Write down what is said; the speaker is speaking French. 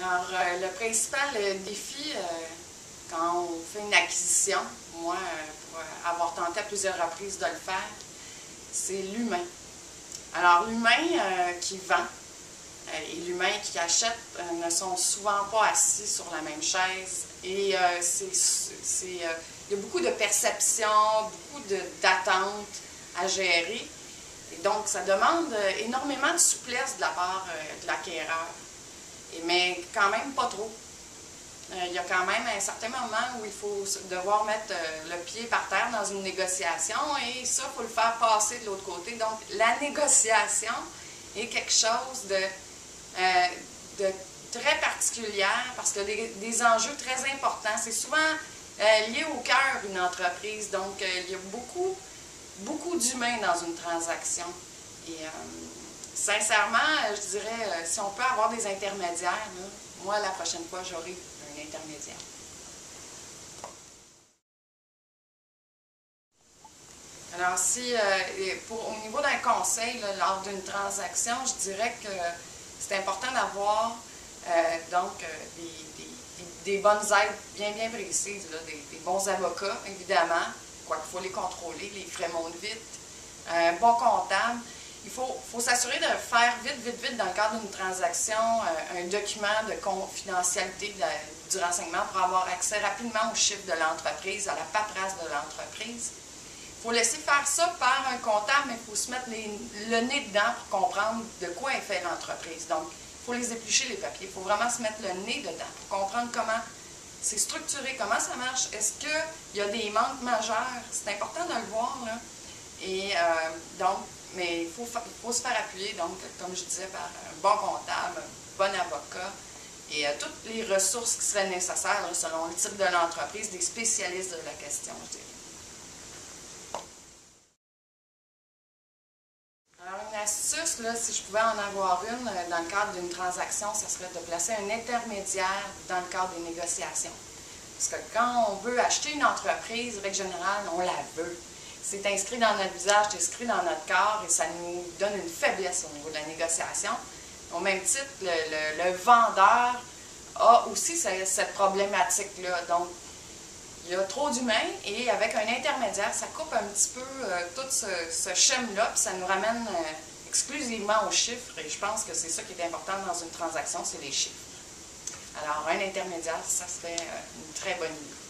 Alors, le principal défi quand on fait une acquisition, moi, pour avoir tenté à plusieurs reprises de le faire, c'est l'humain. Alors, l'humain qui vend et l'humain qui achète ne sont souvent pas assis sur la même chaise. Et il y a beaucoup de perceptions, beaucoup d'attentes à gérer. Et donc, ça demande énormément de souplesse de la part de l'acquéreur. Mais quand même pas trop. Il y a quand même un certain moment où il faut devoir mettre le pied par terre dans une négociation et ça, il faut le faire passer de l'autre côté. Donc, la négociation est quelque chose de très particulière parce qu'il y a des enjeux très importants. C'est souvent lié au cœur d'une entreprise. Donc, il y a beaucoup d'humains dans une transaction. Et sincèrement, je dirais, si on peut avoir des intermédiaires, là, moi, la prochaine fois, j'aurai un intermédiaire. Alors, au niveau d'un conseil, là, lors d'une transaction, je dirais que c'est important d'avoir des bonnes aides bien précises, là, des bons avocats, évidemment, quoiqu'il faut les contrôler, les frais montent vite, un bon comptable. Il faut s'assurer de faire vite, dans le cadre d'une transaction, un document de confidentialité du renseignement pour avoir accès rapidement aux chiffres de l'entreprise, à la paperasse de l'entreprise. Il faut laisser faire ça par un comptable, mais il faut se mettre le nez dedans pour comprendre de quoi est fait l'entreprise. Donc, il faut les éplucher, les papiers. Il faut vraiment se mettre le nez dedans pour comprendre comment c'est structuré, comment ça marche. Est-ce qu'il y a des manques majeurs? C'est important de le voir, là. Et mais il faut se faire appuyer, donc, comme je disais, par un bon comptable, un bon avocat et toutes les ressources qui seraient nécessaires là, selon le type de l'entreprise, des spécialistes de la question, je dirais. Alors, une astuce, là, si je pouvais en avoir une dans le cadre d'une transaction, ce serait de placer un intermédiaire dans le cadre des négociations. Parce que quand on veut acheter une entreprise, règle générale, on la veut. C'est inscrit dans notre visage, c'est inscrit dans notre corps et ça nous donne une faiblesse au niveau de la négociation. Au même titre, le vendeur a aussi cette problématique-là. Donc, il y a trop d'humains et avec un intermédiaire, ça coupe un petit peu tout ce schème-là puis ça nous ramène exclusivement aux chiffres et je pense que c'est ça qui est important dans une transaction, c'est les chiffres. Alors, un intermédiaire, ça serait une très bonne idée.